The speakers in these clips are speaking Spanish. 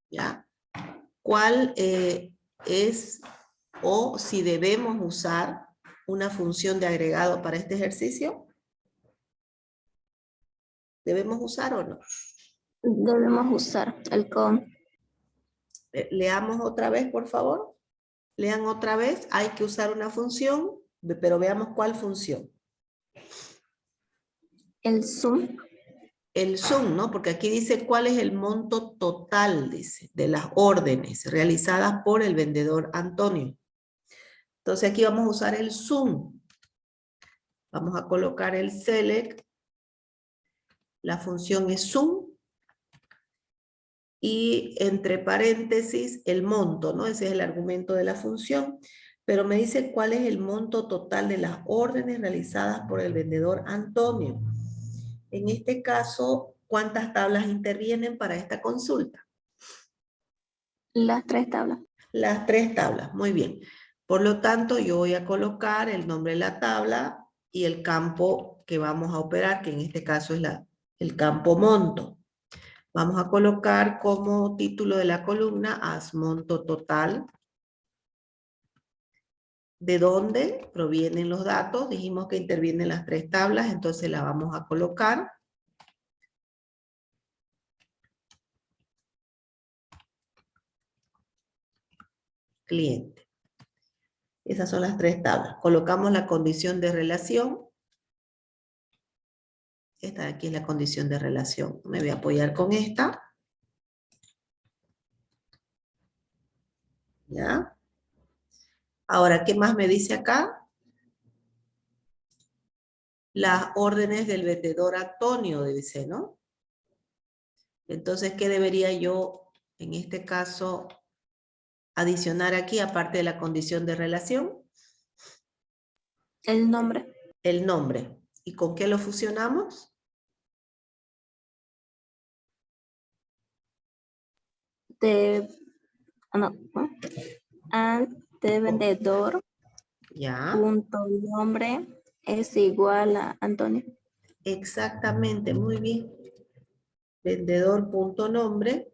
¿ya? ¿Cuál es o si debemos usar una función de agregado para este ejercicio? ¿Debemos usar o no? Debemos usar el con. Leamos otra vez, por favor. Lean otra vez. Hay que usar una función, pero veamos cuál función. El sum. El sum, ¿no? Porque aquí dice cuál es el monto total, dice, de las órdenes realizadas por el vendedor Antonio. Entonces aquí vamos a usar el sum. Vamos a colocar el select. La función es sum. Y entre paréntesis el monto, ¿no? Ese es el argumento de la función. Pero me dice cuál es el monto total de las órdenes realizadas por el vendedor Antonio. En este caso, ¿cuántas tablas intervienen para esta consulta? Las 3 tablas. Las 3 tablas, muy bien. Por lo tanto, yo voy a colocar el nombre de la tabla y el campo que vamos a operar, que en este caso es el campo monto. Vamos a colocar como título de la columna haz monto total. ¿De dónde provienen los datos? Dijimos que intervienen las 3 tablas, entonces la vamos a colocar. Cliente. Esas son las 3 tablas. Colocamos la condición de relación. Esta de aquí es la condición de relación. Me voy a apoyar con esta. ¿Ya? Ahora, ¿qué más me dice acá? Las órdenes del vendedor Antonio, dice, ¿no? Entonces, ¿qué debería yo, en este caso, adicionar aquí, aparte de la condición de relación? El nombre. El nombre. ¿Y con qué lo fusionamos? De, no, ¿no? De vendedor. Ya. Punto nombre es igual a Antonio. Exactamente, muy bien. Vendedor.nombre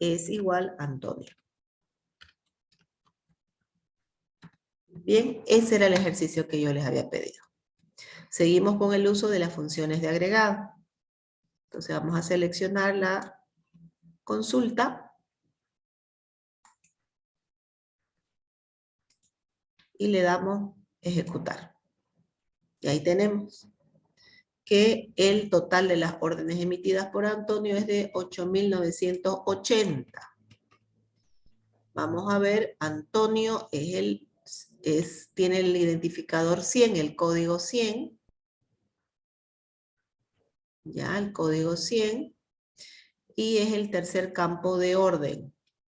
es igual a Antonio. Bien, ese era el ejercicio que yo les había pedido. Seguimos con el uso de las funciones de agregado. Entonces vamos a seleccionar la consulta y le damos ejecutar. Y ahí tenemos que el total de las órdenes emitidas por Antonio es de 8.980. Vamos a ver, Antonio tiene el identificador 100, el código 100. Ya, el código 100. Y es el tercer campo de orden.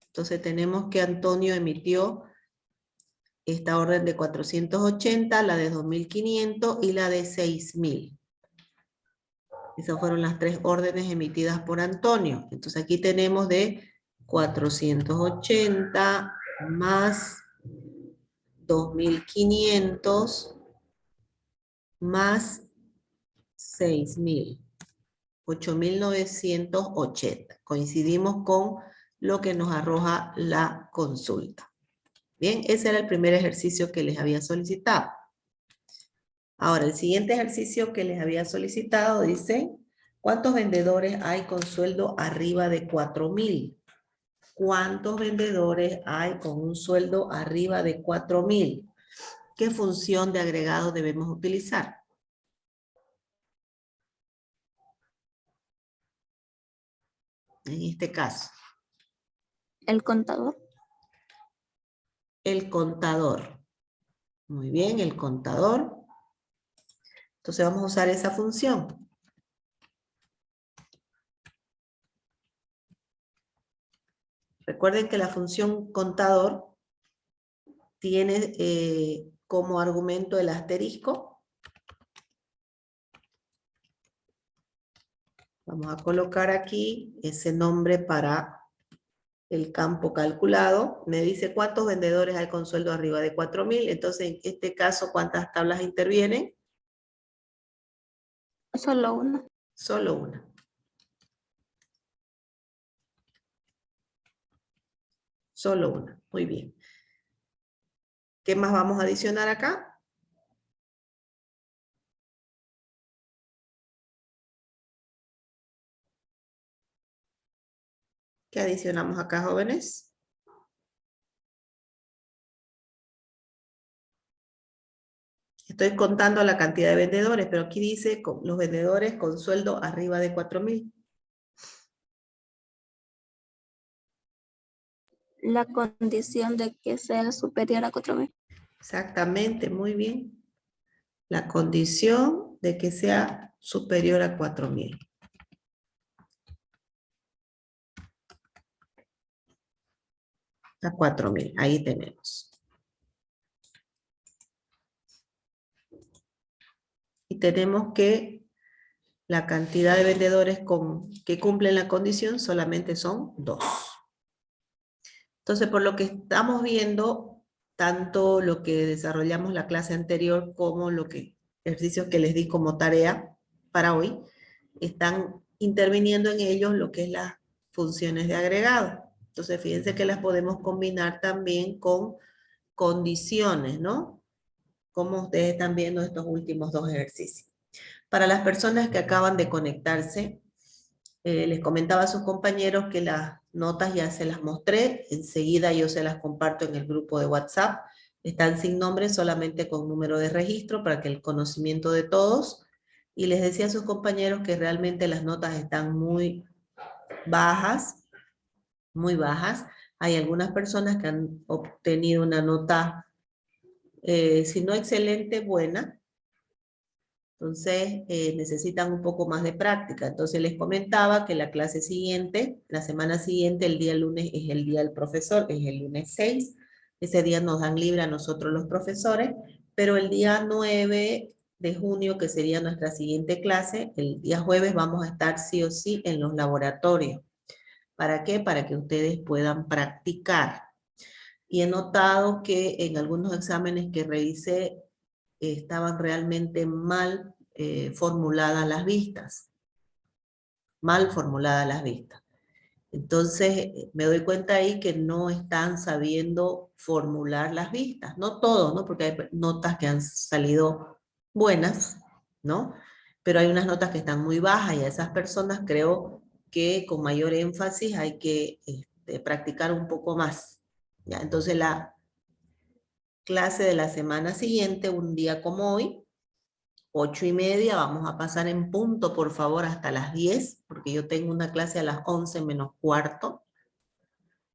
Entonces tenemos que Antonio emitió esta orden de 480, la de 2.500 y la de 6.000. Esas fueron las 3 órdenes emitidas por Antonio. Entonces aquí tenemos de 480 más 2.500 más 6.000. 8.980. Coincidimos con lo que nos arroja la consulta. Bien, ese era el primer ejercicio que les había solicitado. Ahora, el siguiente ejercicio que les había solicitado dice, ¿cuántos vendedores hay con sueldo arriba de 4.000? ¿Cuántos vendedores hay con un sueldo arriba de 4.000? ¿Qué función de agregado debemos utilizar? En este caso. El contador. El contador. Muy bien, el contador. Entonces vamos a usar esa función. Recuerden que la función contador tiene como argumento el asterisco. Vamos a colocar aquí ese nombre para el campo calculado. Me dice cuántos vendedores hay con sueldo arriba de 4.000. Entonces, en este caso, ¿cuántas tablas intervienen? Solo una. Solo una. Solo una. Muy bien. ¿Qué más vamos a adicionar acá? ¿Qué adicionamos acá, jóvenes? Estoy contando la cantidad de vendedores, pero aquí dice los vendedores con sueldo arriba de 4.000. La condición de que sea superior a 4.000. Exactamente, muy bien. La condición de que sea superior a 4.000. A 4.000, ahí tenemos. Y tenemos que la cantidad de vendedores que cumplen la condición solamente son 2. Entonces, por lo que estamos viendo, tanto lo que desarrollamos la clase anterior como ejercicios que les di como tarea para hoy, están interviniendo en ellos lo que es las funciones de agregado. Entonces, fíjense que las podemos combinar también con condiciones, ¿no? Como ustedes están viendo estos últimos 2 ejercicios. Para las personas que acaban de conectarse, les comentaba a sus compañeros que las notas ya se las mostré, enseguida yo se las comparto en el grupo de WhatsApp, están sin nombre, solamente con número de registro para que el conocimiento de todos, y les decía a sus compañeros que realmente las notas están muy bajas, hay algunas personas que han obtenido una nota, si no excelente, buena. Entonces, necesitan un poco más de práctica. Entonces, les comentaba que la clase siguiente, la semana siguiente, el día lunes es el día del profesor, es el lunes 6. Ese día nos dan libre a nosotros los profesores, pero el día 9 de junio, que sería nuestra siguiente clase, el día jueves vamos a estar sí o sí en los laboratorios. ¿Para qué? Para que ustedes puedan practicar. Y he notado que en algunos exámenes que revisé, estaban realmente mal formuladas las vistas. Mal formuladas las vistas. Entonces, me doy cuenta ahí que no están sabiendo formular las vistas. No todos, ¿no? Porque hay notas que han salido buenas, ¿no? Pero hay unas notas que están muy bajas y a esas personas creo que con mayor énfasis hay que practicar un poco más. ¿Ya? Entonces, la clase de la semana siguiente, un día como hoy, 8:30, vamos a pasar en punto, por favor, hasta las 10, porque yo tengo una clase a las 11 menos cuarto.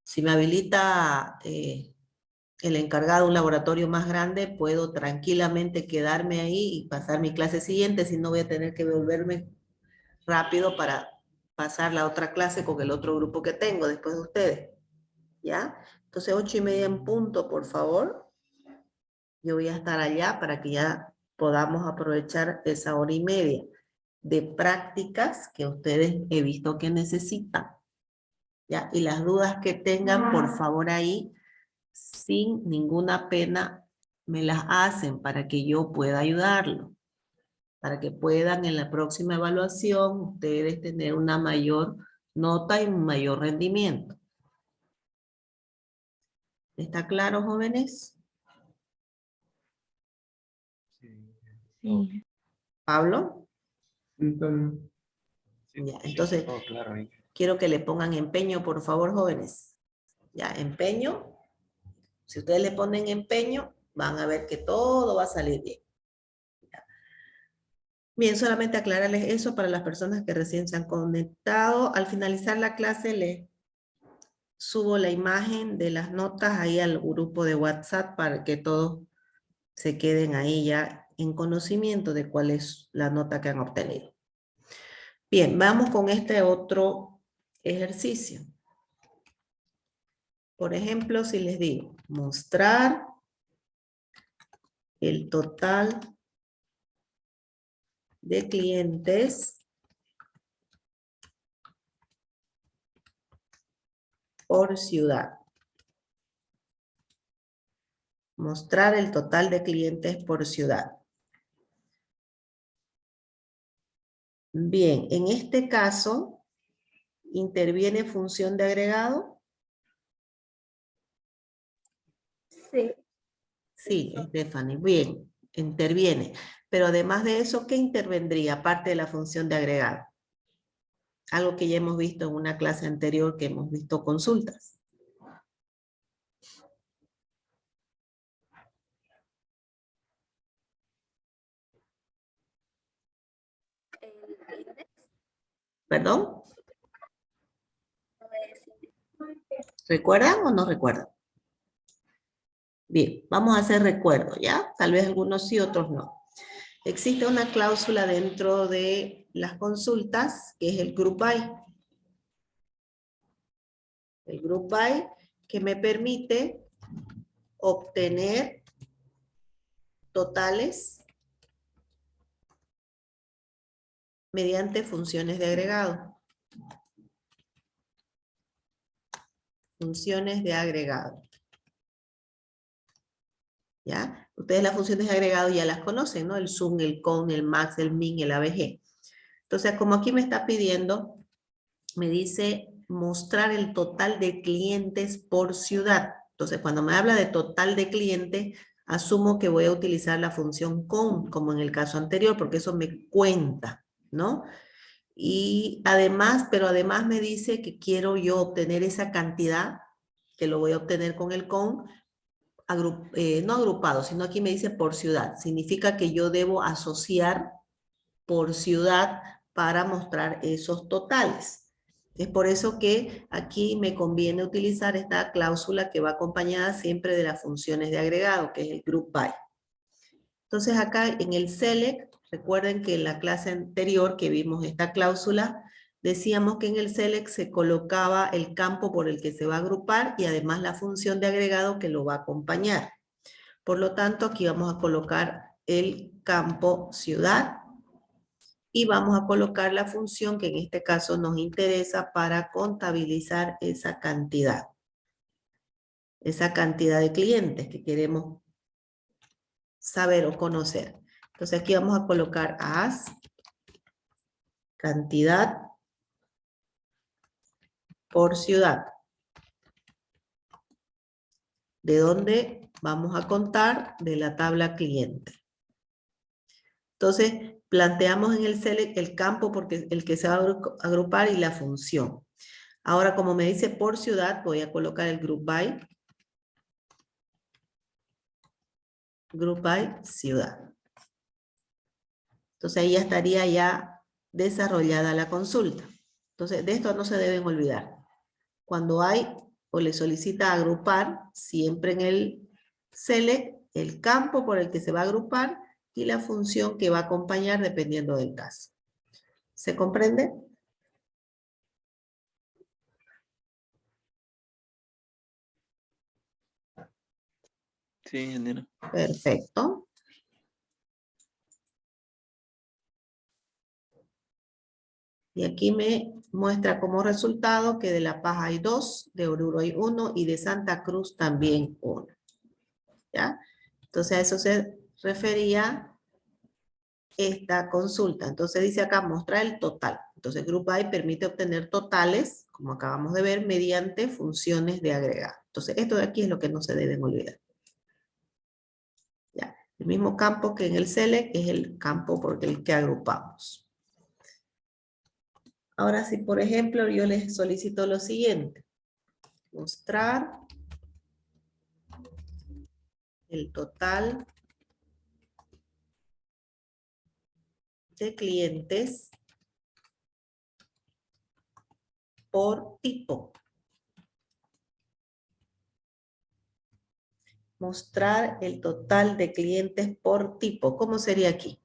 Si me habilita el encargado de un laboratorio más grande, puedo tranquilamente quedarme ahí y pasar mi clase siguiente, si no voy a tener que volverme rápido para pasar la otra clase con el otro grupo que tengo después de ustedes. ¿Ya? Entonces, 8:30 en punto, por favor. Yo voy a estar allá para que ya podamos aprovechar esa 1:30 de prácticas que ustedes he visto que necesitan. ¿Ya? Y las dudas que tengan, por favor, ahí, sin ninguna pena, me las hacen para que yo pueda ayudarlo. Para que puedan en la próxima evaluación ustedes tener una mayor nota y un mayor rendimiento. ¿Está claro, jóvenes? Sí. ¿Pablo? Entonces, Ya, entonces, todo claro ahí. quiero que le pongan empeño, por favor, jóvenes. Ya, empeño. Si ustedes le ponen empeño, van a ver que todo va a salir bien. Ya. Bien, solamente aclararles eso para las personas que recién se han conectado. Al finalizar la clase, les subo la imagen de las notas ahí al grupo de WhatsApp para que todos se queden ahí ya en conocimiento de cuál es la nota que han obtenido. Bien, vamos con este otro ejercicio. Por ejemplo, si les digo, mostrar el total de clientes por ciudad. Mostrar el total de clientes por ciudad. Bien, en este caso, ¿interviene función de agregado? Sí. Sí, Stephanie, bien, interviene. Pero además de eso, ¿qué intervendría aparte de la función de agregado? Algo que ya hemos visto en una clase anterior que hemos visto consultas. El index ¿Perdón? no es index. ¿Recuerdan o no recuerdan? Bien, vamos a hacer recuerdo, ¿ya? Tal vez algunos sí, otros no. Existe una cláusula dentro de las consultas que es el group by. El group by que me permite obtener totales mediante funciones de agregado. Funciones de agregado. ¿Ya? Ustedes las funciones de agregado ya las conocen, ¿no? El sum, el con, el max, el min, el ABG. Entonces, como aquí me está pidiendo, me dice mostrar el total de clientes por ciudad. Entonces, cuando me habla de total de clientes, asumo que voy a utilizar la función con, como en el caso anterior, porque eso me cuenta, ¿no? Y además, pero además me dice que quiero yo obtener esa cantidad, que lo voy a obtener con el con, no agrupado, sino aquí me dice por ciudad. Significa que yo debo asociar por ciudad para mostrar esos totales. Es por eso que aquí me conviene utilizar esta cláusula que va acompañada siempre de las funciones de agregado, que es el group by. Entonces acá en el select, recuerden que en la clase anterior que vimos esta cláusula, decíamos que en el select se colocaba el campo por el que se va a agrupar y además la función de agregado que lo va a acompañar. Por lo tanto, aquí vamos a colocar el campo ciudad y vamos a colocar la función que en este caso nos interesa para contabilizar esa cantidad de clientes que queremos saber o conocer. Entonces aquí vamos a colocar as cantidad por ciudad, de donde vamos a contar de la tabla cliente. Entonces planteamos en el select el campo porque el que se va a agrupar y la función. Ahora como me dice por ciudad, voy a colocar el group by ciudad. Entonces ahí ya estaría ya desarrollada la consulta. Entonces de esto no se deben olvidar. Cuando hay o le solicita agrupar, siempre en el select, el campo por el que se va a agrupar y la función que va a acompañar dependiendo del caso. ¿Se comprende? Sí, ingeniero. Perfecto. Y aquí me muestra como resultado que de La Paz hay 2, de Oruro hay 1 y de Santa Cruz también 1. ¿Ya? Entonces a eso se refería esta consulta. Entonces dice acá mostrar el total. Entonces Group by permite obtener totales, como acabamos de ver, mediante funciones de agregado. Entonces esto de aquí es lo que no se deben olvidar. ¿Ya? El mismo campo que en el select es el campo por el que agrupamos. Ahora si por ejemplo yo les solicito lo siguiente. Mostrar el total de clientes por tipo. Mostrar el total de clientes por tipo. ¿Cómo sería aquí?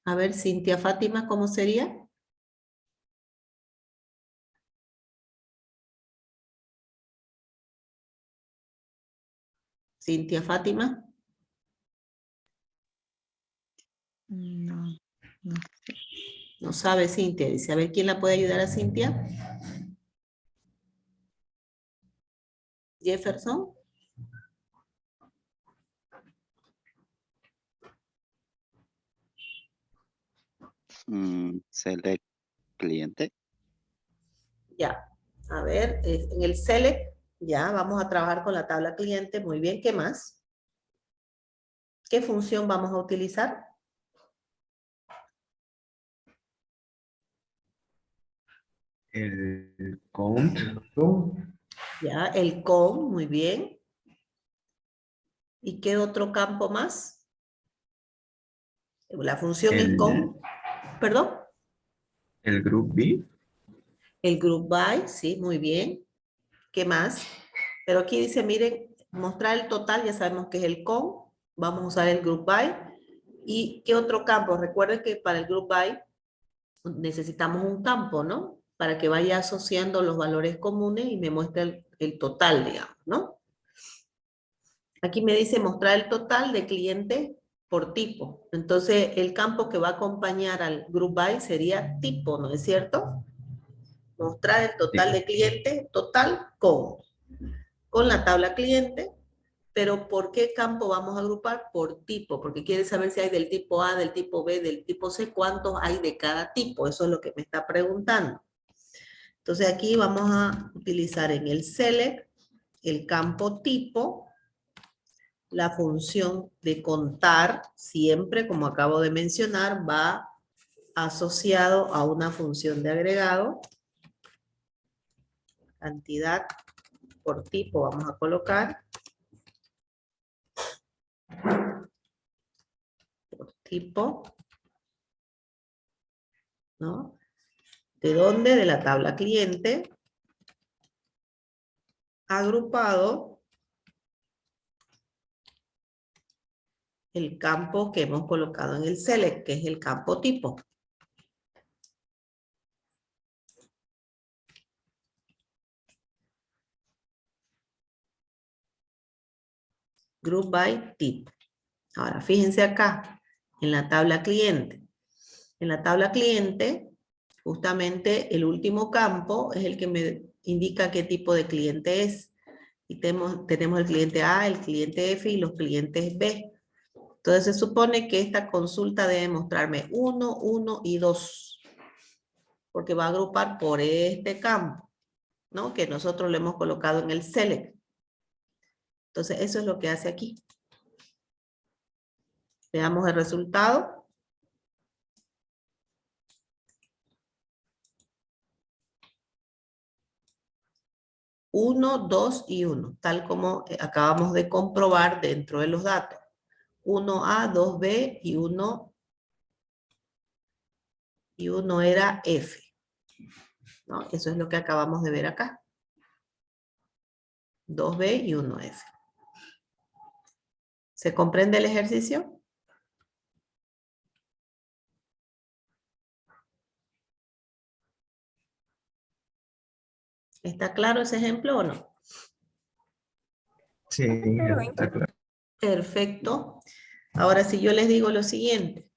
A ver, Cintia Fátima, ¿cómo sería? Cintia Fátima. No, no. No sabe Cintia. Dice, a ver, ¿quién la puede ayudar a Cintia? Jefferson. Select cliente. Ya, a ver, en el select, ya, vamos a trabajar con la tabla cliente. Muy bien, ¿qué más? ¿Qué función vamos a utilizar? El count. Ya, el con, muy bien. ¿Y qué otro campo más? La función es con, perdón, El group B. el group by, sí, muy bien. ¿Qué más? Pero aquí dice, miren, mostrar el total, ya sabemos que es el con. Vamos a usar el group by. ¿Y qué otro campo? Recuerden que para el group by necesitamos un campo, ¿no? Para que vaya asociando los valores comunes y me muestre el total, digamos, ¿no? Aquí me dice mostrar el total de clientes por tipo. Entonces, el campo que va a acompañar al group by sería tipo, ¿no es cierto? Mostrar el total de clientes, total con la tabla cliente, pero ¿por qué campo vamos a agrupar? Por tipo, porque quiere saber si hay del tipo A, del tipo B, del tipo C, cuántos hay de cada tipo. Eso es lo que me está preguntando. Entonces aquí vamos a utilizar en el select el campo tipo, la función de contar, siempre, como acabo de mencionar, va asociado a una función de agregado. Cantidad por tipo vamos a colocar. Por tipo. ¿No? ¿De dónde? De la tabla cliente. Agrupado el campo que hemos colocado en el select, que es el campo tipo. Group by tipo. Ahora, fíjense acá, en la tabla cliente. En la tabla cliente, justamente el último campo es el que me indica qué tipo de cliente es. Y tenemos el cliente A, el cliente F y los clientes B. Entonces se supone que esta consulta debe mostrarme 1, 1 y 2. Porque va a agrupar por este campo, ¿no? Que nosotros le hemos colocado en el select. Entonces eso es lo que hace aquí. Veamos el resultado. 1, 2 y 1, tal como acabamos de comprobar dentro de los datos. 1A, 2B y 1 era F. ¿No? Eso es lo que acabamos de ver acá. 2B y 1F. ¿Se comprende el ejercicio? ¿Está claro ese ejemplo o no? Sí, está claro. Perfecto. Ahora, si yo les digo lo siguiente.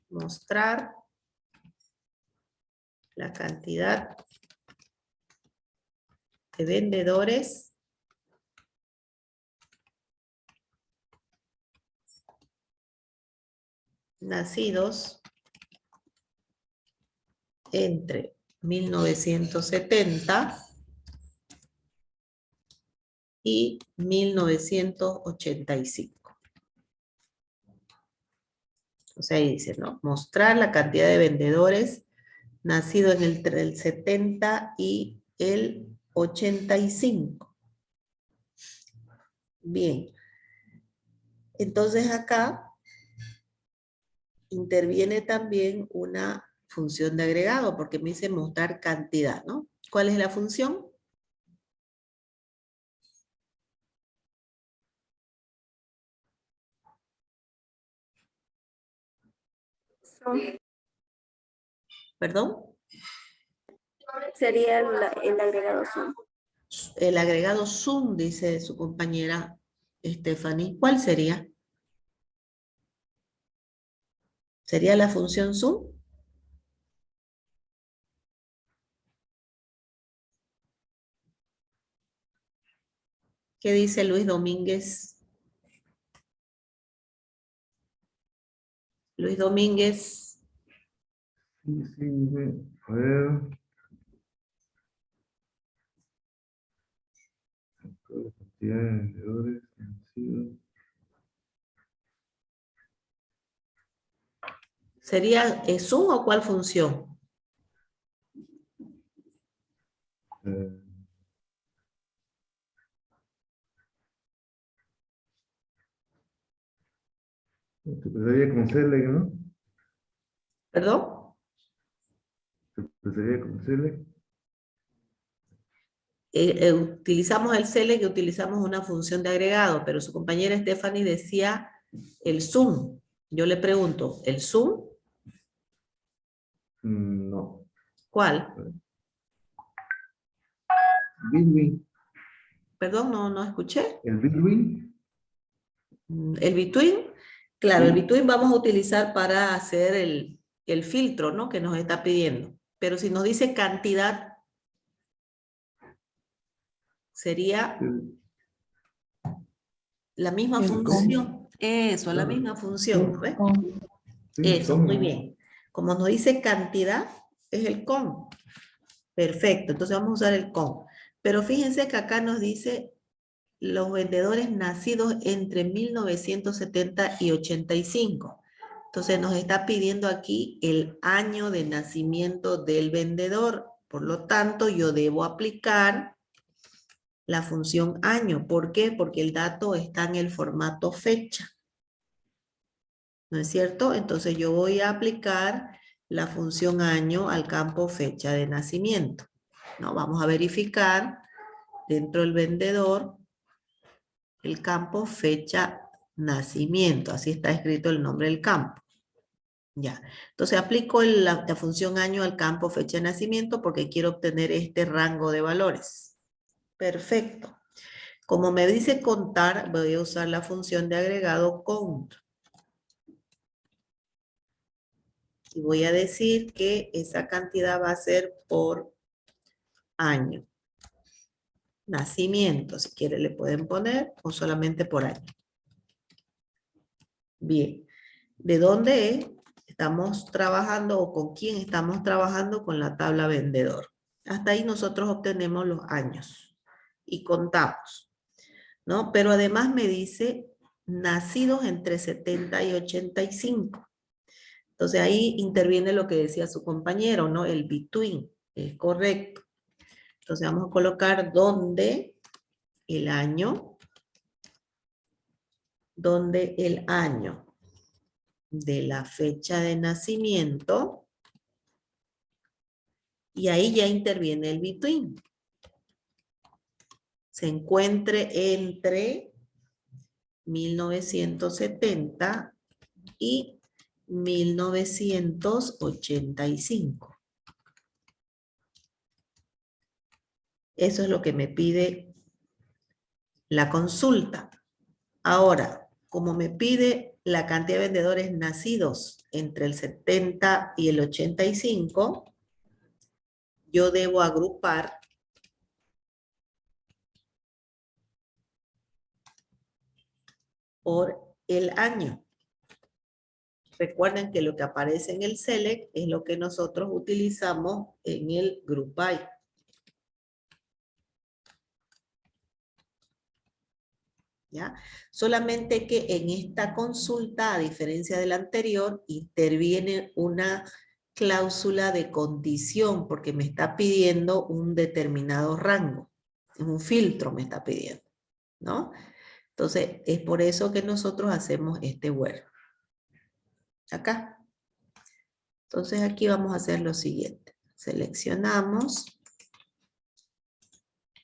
Mostrar la cantidad de vendedores nacidos entre 1970 y 1985. O sea, ahí dice, ¿no? Mostrar la cantidad de vendedores nacidos entre el 70 y el 85. Bien. Entonces acá interviene también una función de agregado, porque me dice mostrar cantidad, ¿no? ¿Cuál es la función? ¿Perdón? Sería el agregado sum. El agregado sum, dice su compañera Stephanie. ¿Cuál sería? ¿Sería la función sum? ¿Qué dice Luis Domínguez? Luis Domínguez. Sí, a ver. La cantidad de vendedores conocidos. ¿Sería Zoom o cuál función? Te empezaría con Select, ¿no? ¿Perdón? Te empezaría con Select. Utilizamos el select y utilizamos una función de agregado, pero su compañera Stephanie decía el zoom. Yo le pregunto, ¿el zoom? No. ¿Cuál? Between. Perdón, no escuché. El Between. El between, claro, el Sí. between vamos a utilizar para hacer el filtro, ¿no? Que nos está pidiendo. Pero si nos dice cantidad, sería la misma El función. Eso, la Claro. misma función, ¿no ves? Sí, Eso, con. muy bien. Como nos dice cantidad, es el con. Perfecto, entonces vamos a usar el con. Pero fíjense que acá nos dice los vendedores nacidos entre 1970 y 85. Entonces nos está pidiendo aquí el año de nacimiento del vendedor. Por lo tanto, yo debo aplicar la función año. ¿Por qué? Porque el dato está en el formato fecha. ¿No es cierto? Entonces yo voy a aplicar la función año al campo fecha de nacimiento. ¿No? Vamos a verificar dentro del vendedor el campo fecha nacimiento. Así está escrito el nombre del campo. Ya. Entonces aplico la función año al campo fecha de nacimiento porque quiero obtener este rango de valores. Perfecto. Como me dice contar, voy a usar la función de agregado count. Y voy a decir que esa cantidad va a ser por año. Nacimiento, si quiere le pueden poner, o solamente por año. Bien. ¿De dónde es? Estamos trabajando o con quién estamos trabajando con la tabla vendedor. Hasta ahí nosotros obtenemos los años y contamos, ¿no? Pero además me dice nacidos entre 70 y 85. Entonces ahí interviene lo que decía su compañero, ¿no? El between, es correcto. Entonces vamos a colocar donde el año de la fecha de nacimiento, y ahí ya interviene el between. Se encuentre entre 1970 y 1985. Eso es lo que me pide la consulta. Ahora, como me pide la cantidad de vendedores nacidos entre el 70 y el 85, yo debo agrupar por el año. Recuerden que lo que aparece en el select es lo que nosotros utilizamos en el group by. ¿Ya? Solamente que en esta consulta, a diferencia de la anterior, interviene una cláusula de condición porque me está pidiendo un determinado rango. Un filtro me está pidiendo, ¿no? Entonces, es por eso que nosotros hacemos este where. Acá. Entonces, aquí vamos a hacer lo siguiente. Seleccionamos,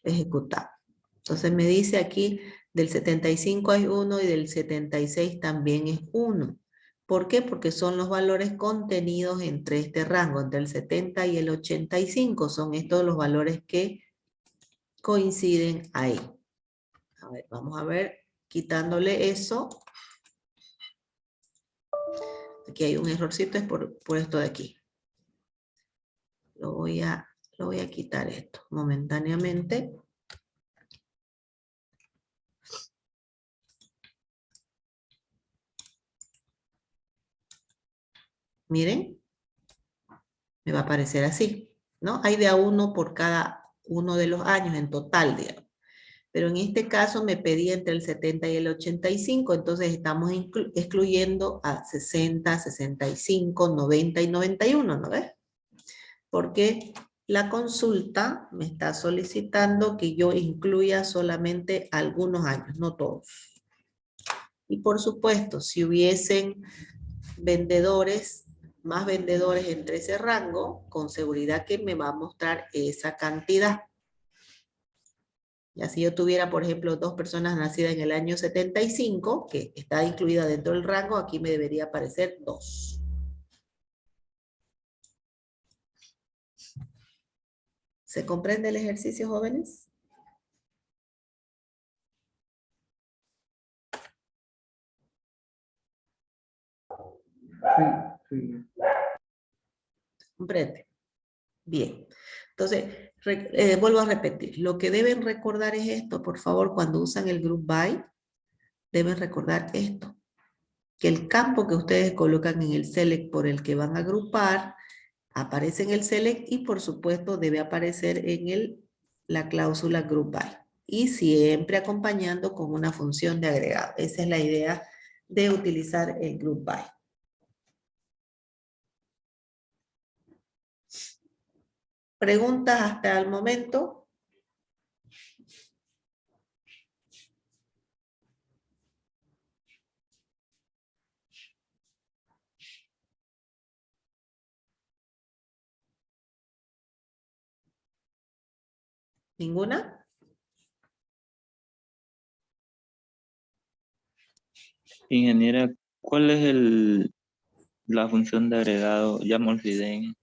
ejecutamos. Entonces, me dice aquí, del 75 hay 1 y del 76 también es 1. ¿Por qué? Porque son los valores contenidos entre este rango, entre el 70 y el 85. Son estos los valores que coinciden ahí. A ver, vamos a ver, quitándole eso. Aquí hay un errorcito, es por esto de aquí. Lo voy a quitar esto momentáneamente. Miren, me va a aparecer así, ¿no? Hay de a uno por cada uno de los años en total, digamos. Pero en este caso me pedía entre el 70 y el 85, entonces estamos excluyendo a 60, 65, 90 y 91, ¿no ves? Porque la consulta me está solicitando que yo incluya solamente algunos años, no todos. Y por supuesto, si hubiesen vendedores, más vendedores entre ese rango, con seguridad que me va a mostrar esa cantidad. Ya si yo tuviera, por ejemplo, 2 personas nacidas en el año 75, que está incluida dentro del rango, aquí me debería aparecer 2. ¿Se comprende el ejercicio, jóvenes? Sí. ¿Comprende? Bien. Entonces, vuelvo a repetir. Lo que deben recordar es esto, por favor, cuando usan el group by, deben recordar esto. Que el campo que ustedes colocan en el select por el que van a agrupar, aparece en el select y por supuesto debe aparecer en la cláusula group by. Y siempre acompañando con una función de agregado. Esa es la idea de utilizar el group by. ¿Preguntas hasta el momento? ¿Ninguna? Ingeniera, ¿cuál es la función de agregado? Ya me olvidé.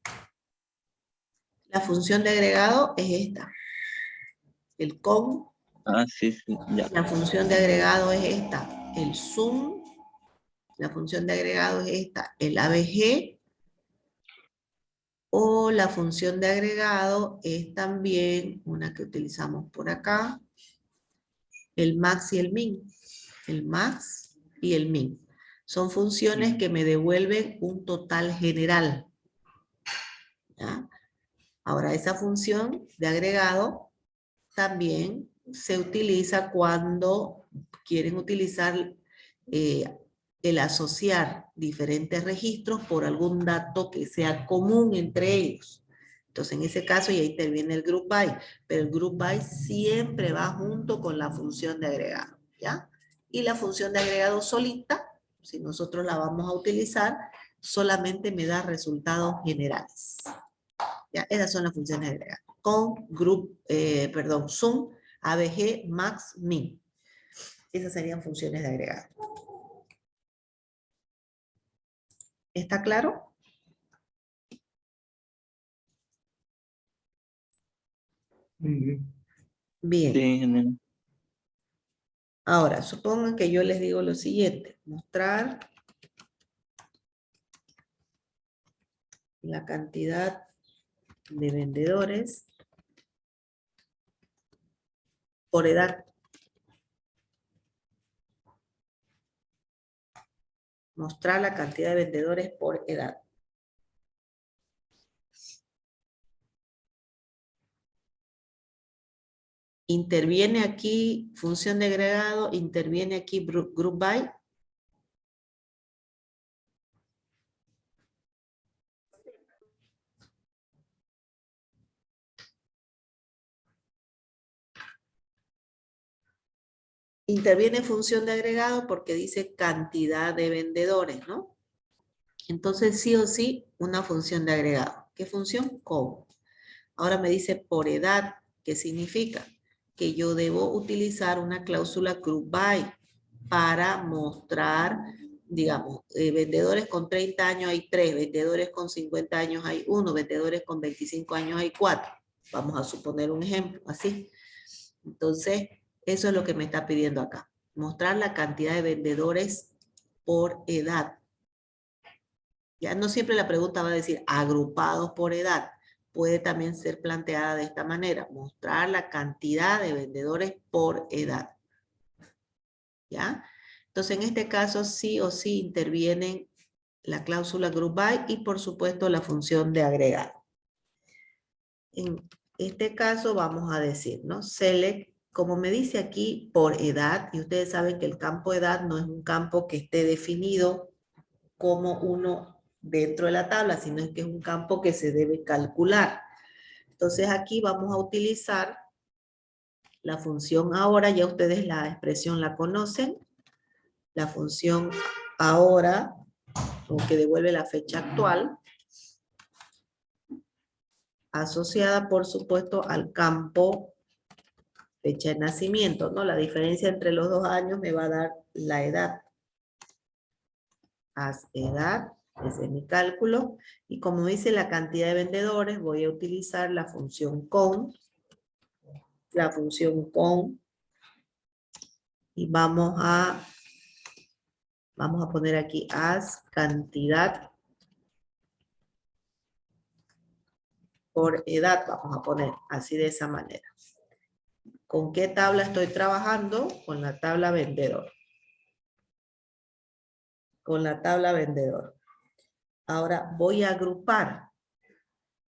La función de agregado es esta. El con. Ah, sí, sí, ya. La función de agregado es esta. El sum. La función de agregado es esta. El ABG. O la función de agregado es también una que utilizamos por acá. El max y el min. El max y el min. Son funciones que me devuelven un total general. ¿Ya? Ahora, esa función de agregado también se utiliza cuando quieren utilizar el asociar diferentes registros por algún dato que sea común entre ellos. Entonces, en ese caso ya interviene el group by, pero el group by siempre va junto con la función de agregado, ¿ya? Y la función de agregado solita, si nosotros la vamos a utilizar, solamente me da resultados generales. ¿Ya? Esas son las funciones de agregado. Con, sum, ABG, max, min. Esas serían funciones de agregado. ¿Está claro? Muy bien. Bien. Sí, ingeniera. Ahora, supongan que yo les digo lo siguiente. Mostrar la cantidad de vendedores por edad. Mostrar la cantidad de vendedores por edad. Interviene aquí función de agregado, interviene aquí group by. Interviene función de agregado porque dice cantidad de vendedores, ¿no? Entonces sí o sí una función de agregado. ¿Qué función? Con. Ahora me dice por edad. ¿Qué significa? Que yo debo utilizar una cláusula group by para mostrar, digamos, vendedores con 30 años hay 3, vendedores con 50 años hay 1, vendedores con 25 años hay 4. Vamos a suponer un ejemplo, así. Entonces, eso es lo que me está pidiendo acá. Mostrar la cantidad de vendedores por edad. Ya no siempre la pregunta va a decir agrupados por edad. Puede también ser planteada de esta manera. Mostrar la cantidad de vendedores por edad. ¿Ya? Entonces, en este caso, sí o sí intervienen la cláusula group by y por supuesto la función de agregado. En este caso vamos a decir, ¿no? Select, como me dice aquí, por edad, y ustedes saben que el campo edad no es un campo que esté definido como uno dentro de la tabla, sino que es un campo que se debe calcular. Entonces aquí vamos a utilizar la función ahora, ya ustedes la expresión la conocen, la función ahora, o que devuelve la fecha actual, asociada por supuesto al campo fecha de nacimiento, ¿no? La diferencia entre los 2 años me va a dar la edad. Haz edad, ese es mi cálculo, y como dice la cantidad de vendedores, voy a utilizar la función count, y vamos a poner aquí as cantidad por edad, vamos a poner así de esa manera. ¿Con qué tabla estoy trabajando? Con la tabla vendedor. Con la tabla vendedor. Ahora voy a agrupar,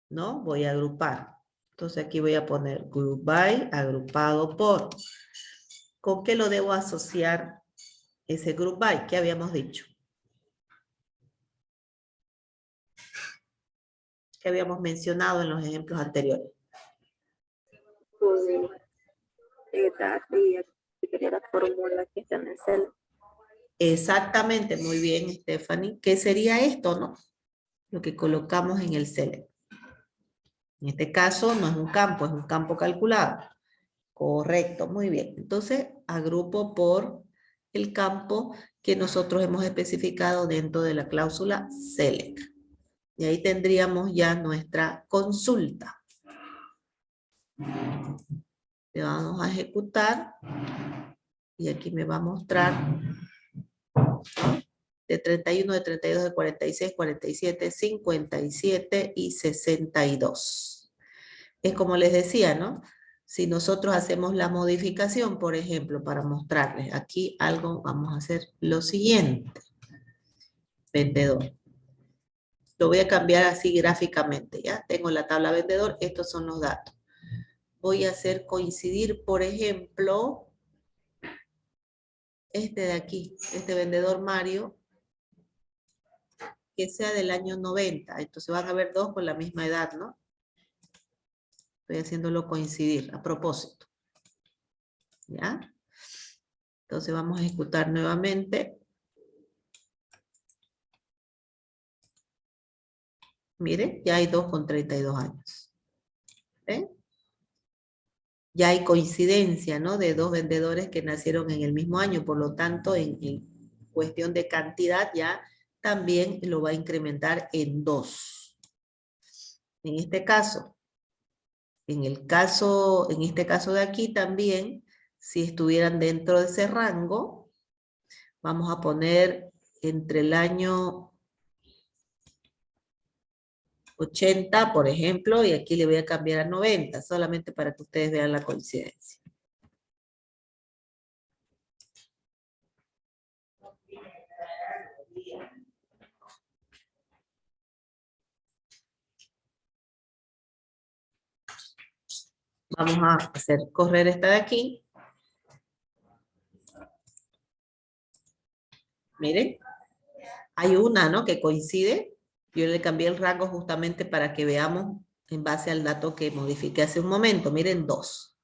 ¿no? Voy a agrupar. Entonces aquí voy a poner group by, agrupado por. ¿Con qué lo debo asociar ese group by? ¿Qué habíamos dicho? ¿Qué habíamos mencionado en los ejemplos anteriores? Con edad y aquí la fórmula que está en el cel. Exactamente, muy bien, Stephanie. ¿Qué sería esto, no? Lo que colocamos en el select. En este caso no es un campo calculado. Correcto, muy bien. Entonces, agrupo por el campo que nosotros hemos especificado dentro de la cláusula select. Y ahí tendríamos ya nuestra consulta. Le vamos a ejecutar. Y aquí me va a mostrar de 31, de 32, de 46, 47, 57 y 62. Es como les decía, ¿no? Si nosotros hacemos la modificación, por ejemplo, para mostrarles aquí algo, vamos a hacer lo siguiente. Vendedor. Lo voy a cambiar así gráficamente, ¿ya? Tengo la tabla vendedor, estos son los datos. Voy a hacer coincidir, por ejemplo, este de aquí, este vendedor Mario, que sea del año 90. Entonces van a haber dos con la misma edad, ¿no? Estoy haciéndolo coincidir a propósito. ¿Ya? Entonces vamos a ejecutar nuevamente. Miren, ya hay 2 con 32 años. ¿Ven? Ya hay coincidencia, ¿no? De 2 vendedores que nacieron en el mismo año. Por lo tanto, en cuestión de cantidad ya también lo va a incrementar en 2. En este caso, en este caso de aquí también, si estuvieran dentro de ese rango, vamos a poner entre el año 80, por ejemplo, y aquí le voy a cambiar a 90, solamente para que ustedes vean la coincidencia. Vamos a hacer correr esta de aquí. Miren, hay una, ¿no? Que coincide. Yo le cambié el rango justamente para que veamos en base al dato que modifiqué hace un momento. Miren, 2.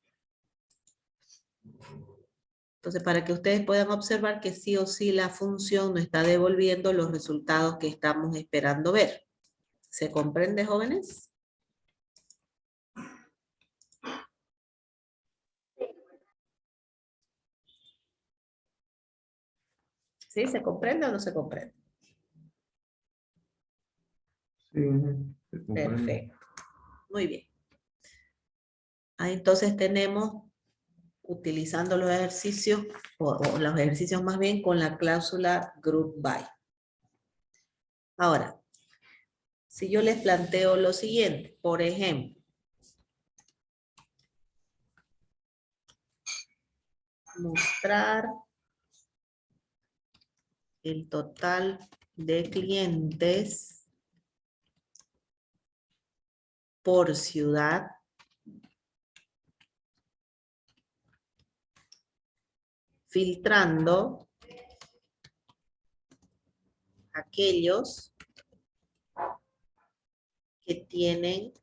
Entonces, para que ustedes puedan observar que sí o sí la función nos está devolviendo los resultados que estamos esperando ver. ¿Se comprende, jóvenes? ¿Sí? ¿Se comprende o no se comprende? Sí, se comprende. Perfecto. Muy bien. Ahí entonces tenemos, utilizando los ejercicios, o los ejercicios más bien, con la cláusula group by. Ahora, si yo les planteo lo siguiente, por ejemplo, mostrar el total de clientes por ciudad filtrando aquellos que tienen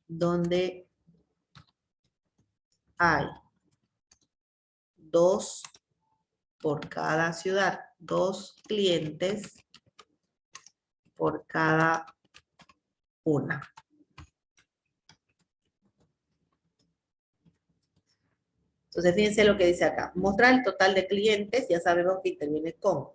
donde hay 2 por cada ciudad, 2 clientes por cada una. Entonces, fíjense lo que dice acá. Mostrar el total de clientes, ya sabemos que interviene con.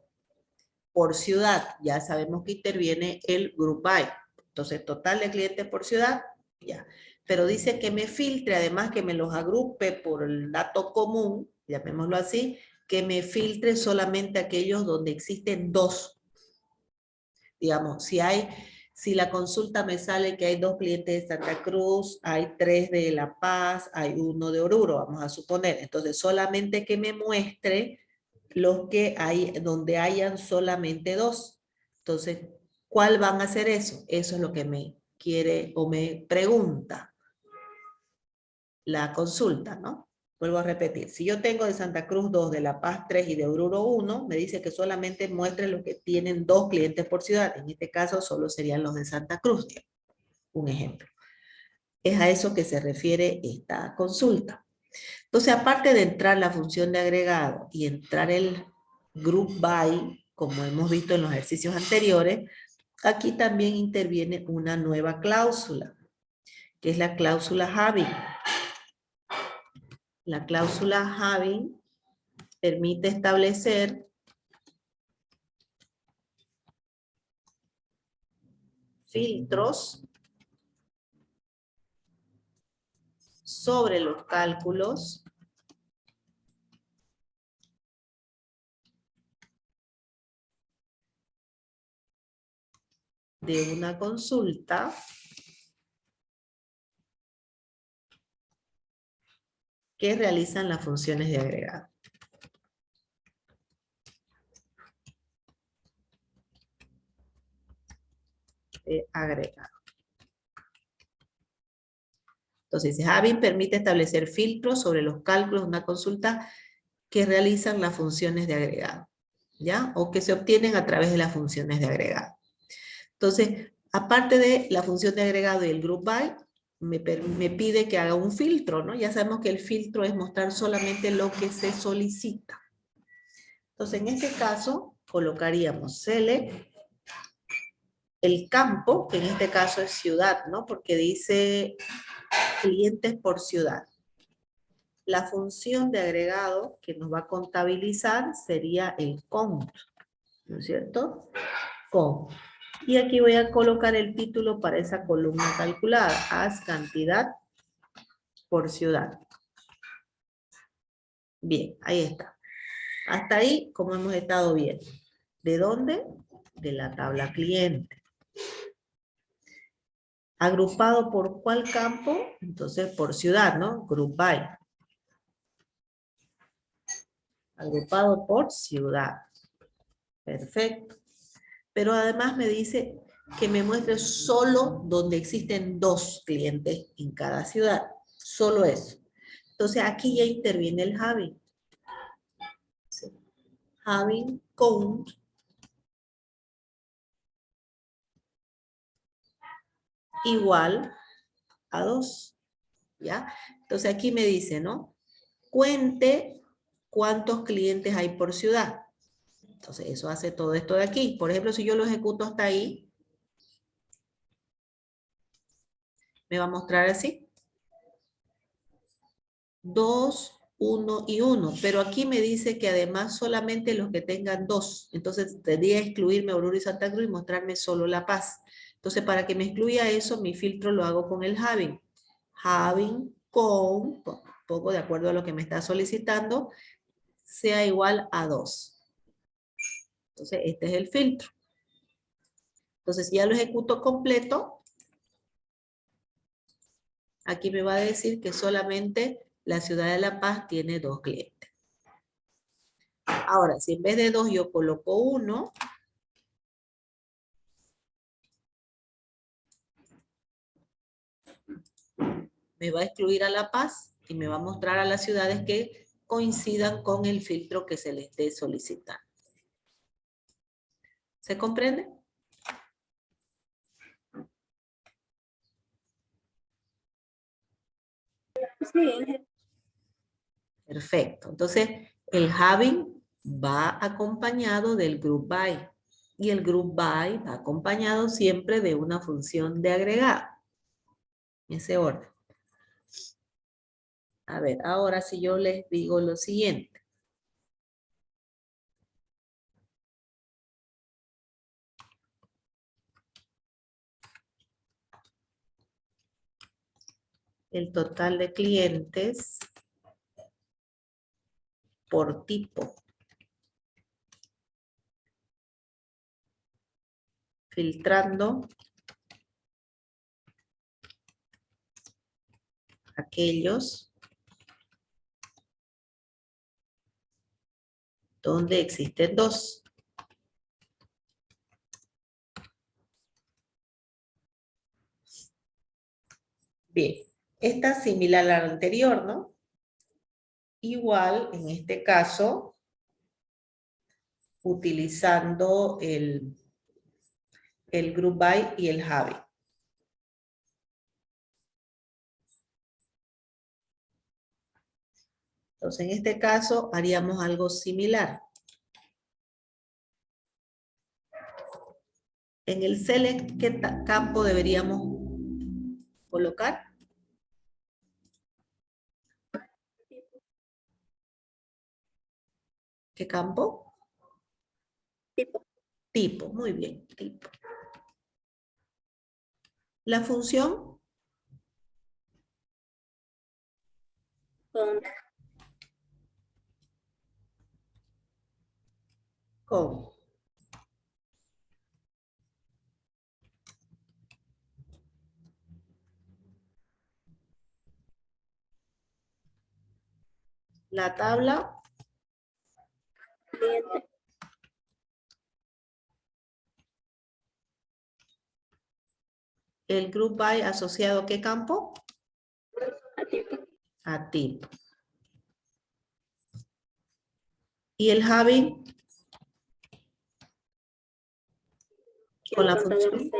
Por ciudad, ya sabemos que interviene el group by. Entonces, total de clientes por ciudad, ya. Pero dice que me filtre, además que me los agrupe por el dato común, llamémoslo así, que me filtre solamente aquellos donde existen 2. Digamos, si la consulta me sale que hay 2 clientes de Santa Cruz, hay 3 de La Paz, hay 1 de Oruro, vamos a suponer. Entonces, solamente que me muestre los que hay, donde hayan solamente 2. Entonces, ¿cuál van a hacer eso? Eso es lo que me quiere o me pregunta la consulta, ¿no? Vuelvo a repetir, si yo tengo de Santa Cruz 2, de La Paz 3 y de Oruro 1, me dice que solamente muestre los que tienen 2 clientes por ciudad. En este caso solo serían los de Santa Cruz, un ejemplo. Es a eso que se refiere esta consulta. Entonces, aparte de entrar la función de agregado y entrar el group by, como hemos visto en los ejercicios anteriores, aquí también interviene una nueva cláusula, que es la cláusula having. La cláusula having permite establecer filtros sobre los cálculos de una consulta que realizan las funciones de agregado. Agregado. Entonces, having permite establecer filtros sobre los cálculos de una consulta que realizan las funciones de agregado, ¿ya? O que se obtienen a través de las funciones de agregado. Entonces, aparte de la función de agregado y el group by, me pide que haga un filtro, ¿no? Ya sabemos que el filtro es mostrar solamente lo que se solicita. Entonces, en este caso, colocaríamos select el campo, que en este caso es ciudad, ¿no? Porque dice clientes por ciudad. La función de agregado que nos va a contabilizar sería el count, ¿no es cierto? Count. Y aquí voy a colocar el título para esa columna calculada. Haz cantidad por ciudad. Bien, ahí está. Hasta ahí, como hemos estado viendo. ¿De dónde? De la tabla cliente. ¿Agrupado por cuál campo? Entonces, por ciudad, ¿no? Group by. Agrupado por ciudad. Perfecto. Pero además me dice que me muestre solo donde existen 2 clientes en cada ciudad. Solo eso. Entonces aquí ya interviene el having. ¿Sí? Having count igual a 2. ¿Ya? Entonces aquí me dice, ¿no? Cuente cuántos clientes hay por ciudad. Entonces eso hace todo esto de aquí. Por ejemplo, si yo lo ejecuto hasta ahí, me va a mostrar así. 2, 1 y 1. Pero aquí me dice que además solamente los que tengan 2. Entonces tendría que excluirme Oruro y Santa Cruz y mostrarme solo La Paz. Entonces para que me excluya eso, mi filtro lo hago con el having. Having con, poco de acuerdo a lo que me está solicitando, sea igual a 2. Entonces este es el filtro. Entonces si ya lo ejecuto completo, aquí me va a decir que solamente La ciudad de La Paz tiene 2 clientes. Ahora, si en vez de 2 yo coloco 1, me va a excluir a La Paz y me va a mostrar a las ciudades que coincidan con el filtro que se les esté solicitando. ¿Se comprende? Sí, Perfecto. Entonces, el having va acompañado del group by. Y el group by va acompañado siempre de una función de agregado. En ese orden. A ver, ahora si yo les digo lo siguiente. El total de clientes por tipo. Filtrando aquellos donde existen 2. Bien, esta es similar a la anterior, ¿no? Igual, en este caso, utilizando el group by y el having. Entonces, en este caso, haríamos algo similar. En el select, ¿qué campo deberíamos colocar? ¿Qué campo? tipo. Tipo, muy bien, tipo. La función Con con. La tabla cliente. el group by asociado ¿a qué campo? A tipo. A tipo. Y el having con la función,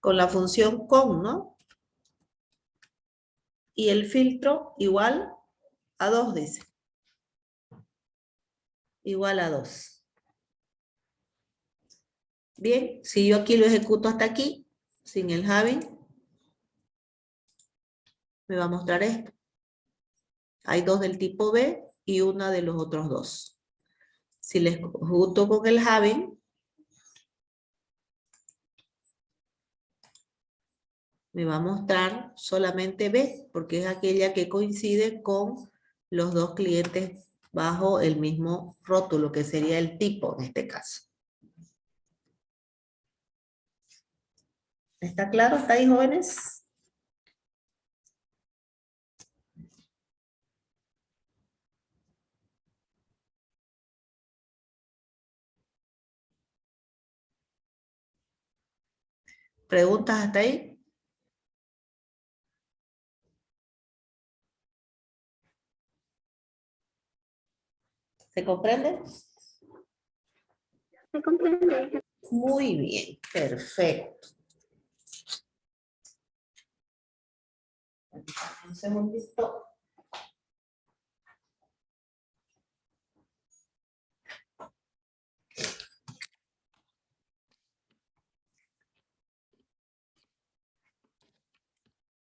con la función con, ¿no? Y el filtro igual a 2, dice. Igual a 2. Bien, si yo aquí lo ejecuto hasta aquí, sin el having, me va a mostrar esto. Hay 2 del tipo B y una de los otros 2. Si les ejecuto con el having, me va a mostrar solamente B, porque es aquella que coincide con los 2 clientes bajo el mismo rótulo, que sería el tipo en este caso. ¿Está claro? ¿Está ahí, jóvenes? ¿Preguntas hasta ahí? ¿Se comprende? ¿Se comprende? Muy bien, perfecto. Un segundito.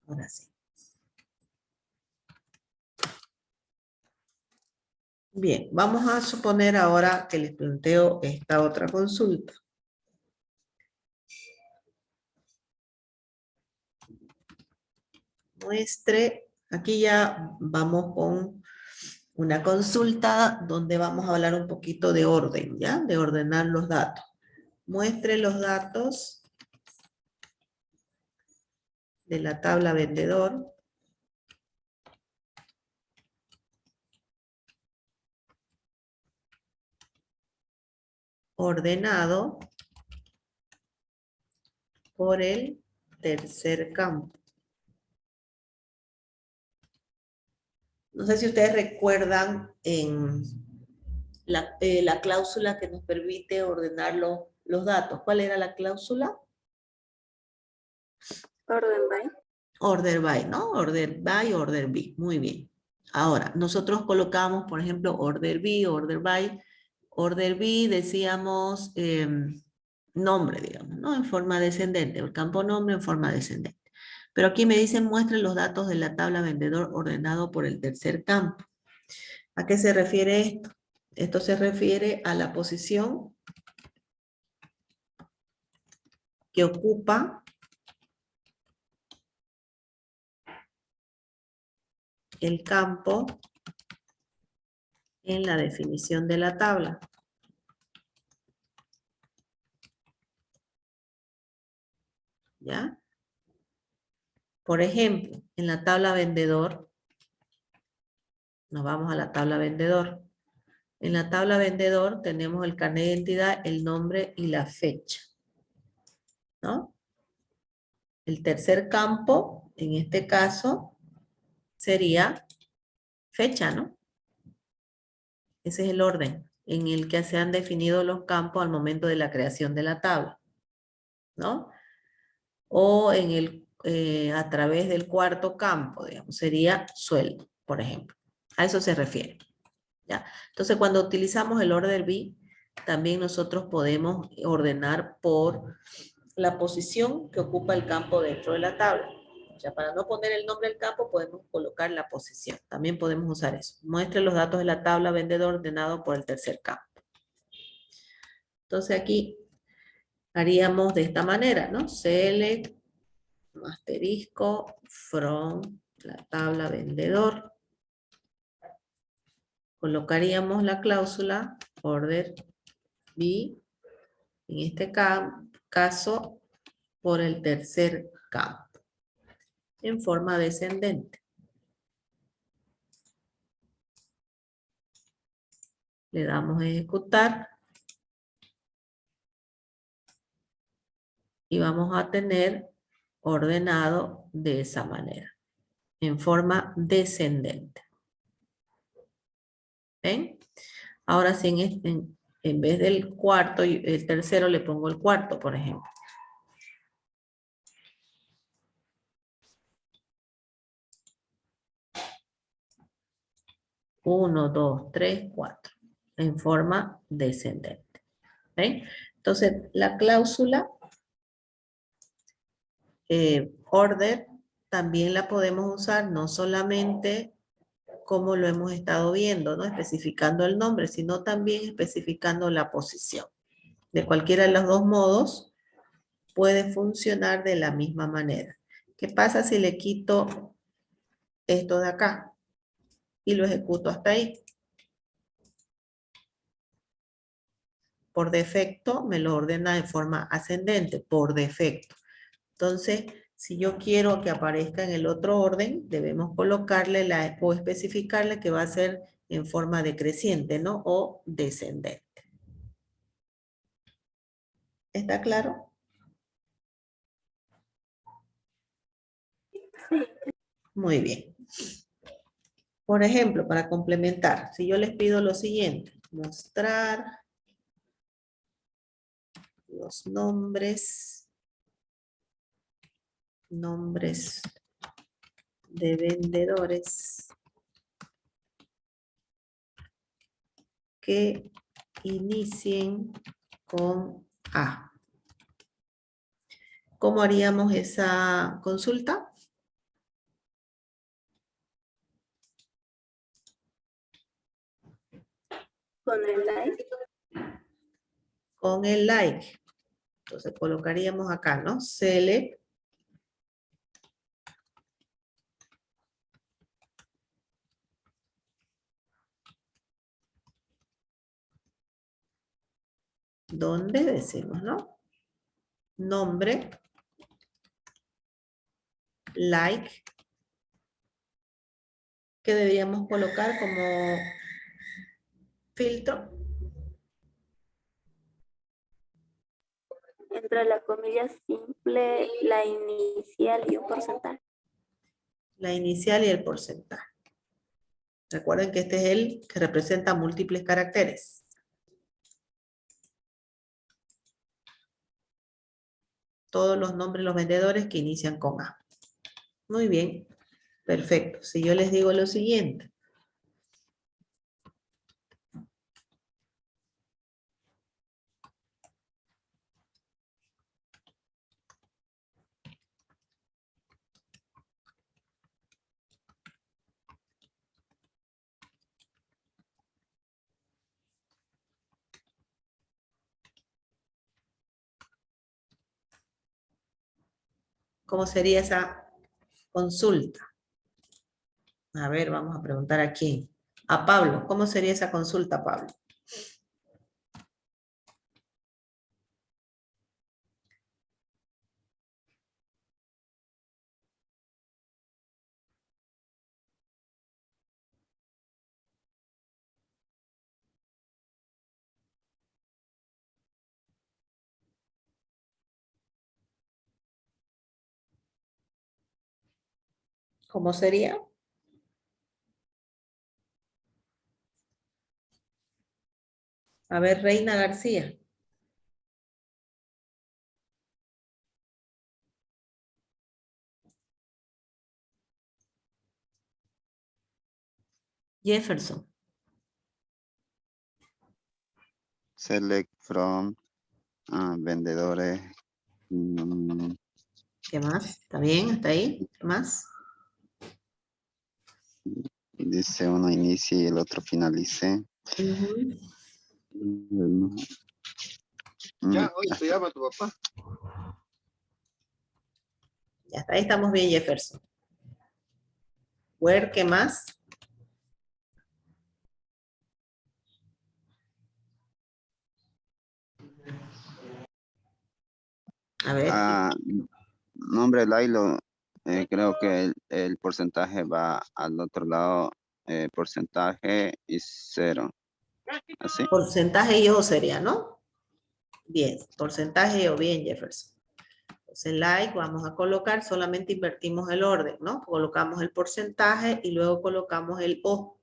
Ahora sí. Bien, vamos a suponer ahora que les planteo esta otra consulta. Muestre, aquí ya vamos con una consulta donde vamos a hablar un poquito de orden, ¿ya? De ordenar los datos. Muestre los datos de la tabla vendedor. ordenado por el tercer campo. No sé si ustedes recuerdan en la cláusula que nos permite ordenar los datos. ¿Cuál era la cláusula? Orden by. Order by, ¿no? Order by, order by. Muy bien. Ahora, nosotros colocamos, por ejemplo, order by, order by. Order by, decíamos nombre, digamos, ¿no? En forma descendente. El campo nombre en forma descendente. Pero aquí me dicen muestre los datos de la tabla vendedor ordenado por el tercer campo. ¿A qué se refiere esto? Esto se refiere a la posición que ocupa el campo en la definición de la tabla. ¿Ya? Por ejemplo, en la tabla vendedor, nos vamos a la tabla vendedor. En la tabla vendedor tenemos el carnet de identidad, el nombre y la fecha, ¿no? El tercer campo, en este caso, sería fecha, ¿no? Ese es el orden en el que se han definido los campos al momento de la creación de la tabla, ¿no? O en a través del cuarto campo, digamos, sería sueldo, por ejemplo. A eso se refiere. ¿Ya? Entonces, cuando utilizamos el order by, también nosotros podemos ordenar por la posición que ocupa el campo dentro de la tabla. O sea, para no poner el nombre del campo, podemos colocar la posición. También podemos usar eso. Muestre los datos de la tabla vendedor ordenado por el tercer campo. Entonces, aquí haríamos de esta manera, ¿no? Select, asterisco, from la tabla vendedor. Colocaríamos la cláusula order by, en este caso, por el tercer campo, en forma descendente. Le damos a ejecutar. Y vamos a tener ordenado de esa manera, en forma descendente. ¿Ven? Ahora sí, en vez del cuarto y el tercero le pongo el cuarto, por ejemplo. 1, 2, 3, 4. En forma descendente. ¿Ven? Entonces, la cláusula order también la podemos usar no solamente como lo hemos estado viendo, ¿no? Especificando el nombre, sino también especificando la posición. De cualquiera de los dos modos puede funcionar de la misma manera. ¿Qué pasa si le quito esto de acá y lo ejecuto hasta ahí? Por defecto me lo ordena de forma ascendente, por defecto. Entonces, si yo quiero que aparezca en el otro orden, debemos colocarle o especificarle que va a ser en forma decreciente, ¿no? O descendente. ¿Está claro? Muy bien. Por ejemplo, para complementar, si yo les pido lo siguiente, mostrar los nombres de vendedores que inicien con A. ¿Cómo haríamos esa consulta? Con el like. Con el like. Entonces colocaríamos acá, ¿no? Select. ¿Dónde decimos, no? Nombre. Like. Que deberíamos colocar como filtro. Entre la comilla simple, la inicial y un porcentaje. La inicial y el porcentaje. Recuerden que este es el que representa múltiples caracteres. Todos los nombres de los vendedores que inician con A. Muy bien, perfecto. Si yo les digo lo siguiente. ¿Cómo sería esa consulta? A ver, vamos a preguntar a quién. A Pablo. ¿Cómo sería esa consulta, Pablo? ¿Cómo sería? A ver, Reina García. Jefferson. Select from vendedores. ¿Qué más? ¿Está bien? ¿Hasta ahí? ¿Qué más? Dice uno inicie y el otro finalice. Ujú. Ya, Oye, te llama tu papá. Ya hasta ahí estamos bien, Jefferson. Where, ¿qué más? A ver. Nombre Lailo, creo que el porcentaje va al otro lado, porcentaje y 0. Así. Porcentaje y O sería, ¿no? Bien, porcentaje o bien, Jefferson. Entonces, like, vamos a colocar, solamente invertimos el orden, ¿no? Colocamos el porcentaje y luego colocamos el O,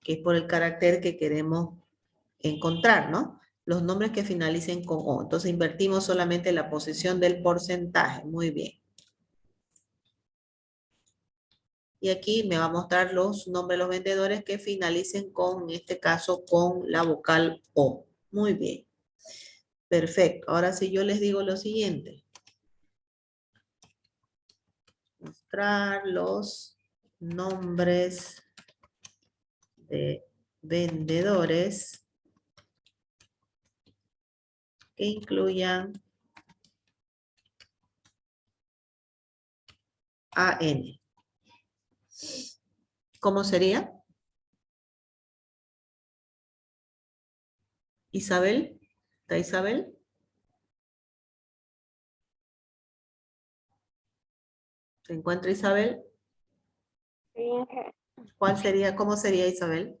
que es por el carácter que queremos encontrar, ¿no? Los nombres que finalicen con O. Entonces, invertimos solamente la posición del porcentaje. Muy bien. Y aquí me va a mostrar los nombres de los vendedores que finalicen con, en este caso, con la vocal O. Muy bien. Perfecto. Ahora sí yo les digo lo siguiente. Mostrar los nombres de vendedores que incluyan AN. ¿Cómo sería? Isabel. ¿Está Isabel? ¿Se encuentra Isabel? ¿Cuál sería, cómo sería Isabel?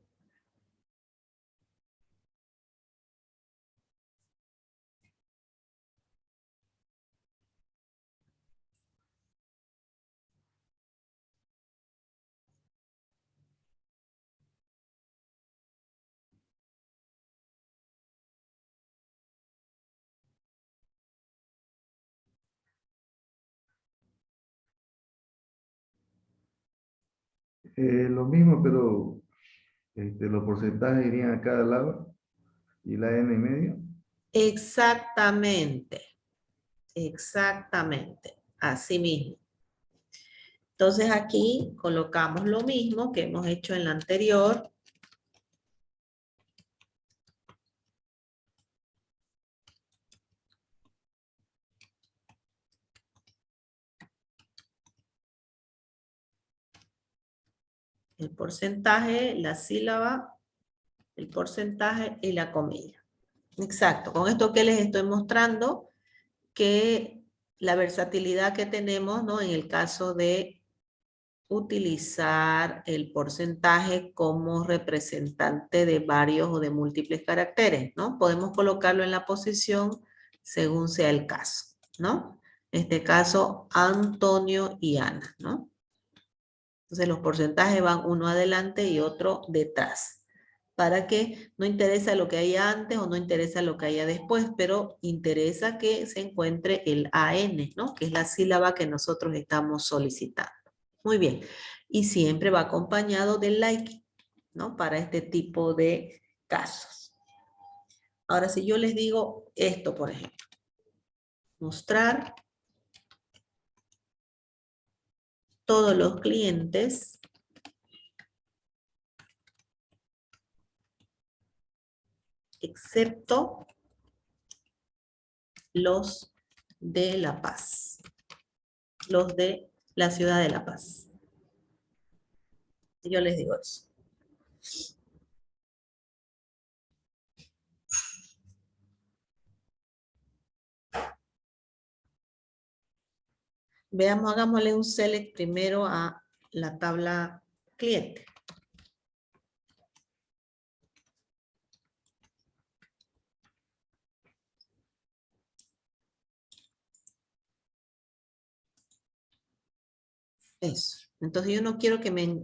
Lo mismo, pero los porcentajes irían a cada lado y la N en medio. Exactamente. Exactamente. Así mismo. Entonces aquí colocamos lo mismo que hemos hecho en la anterior. El porcentaje, la sílaba, el porcentaje y la comilla. Exacto. Con esto que les estoy mostrando que la versatilidad que tenemos, ¿no? En el caso de utilizar el porcentaje como representante de varios o de múltiples caracteres, ¿no? Podemos colocarlo en la posición según sea el caso, ¿no? En este caso, Antonio y Ana, ¿no? Entonces los porcentajes van uno adelante y otro detrás. Para que no interesa lo que haya antes o no interesa lo que haya después, pero interesa que se encuentre el AN, ¿no? Que es la sílaba que nosotros estamos solicitando. Muy bien. Y siempre va acompañado del like, ¿no? Para este tipo de casos. Ahora, si yo les digo esto, por ejemplo. Mostrar todos los clientes excepto los de La Paz, los de la ciudad de La Paz. Yo les digo eso. Veamos, hagámosle un select primero a la tabla cliente. Eso. Entonces yo no quiero que me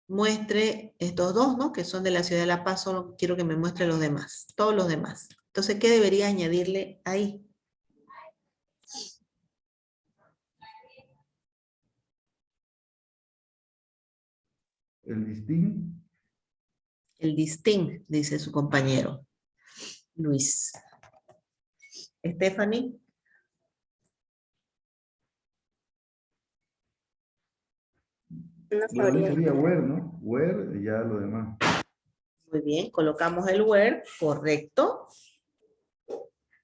muestre estos dos, ¿no? Que son de la ciudad de La Paz, solo quiero que me muestre los demás, todos los demás. Entonces, ¿qué debería añadirle ahí? El distinct. El distinct, dice su compañero. Luis. Stephanie. No Bueno, ahí sabría. sería where, ¿no? Where y ya lo demás. Muy bien, colocamos el where, correcto.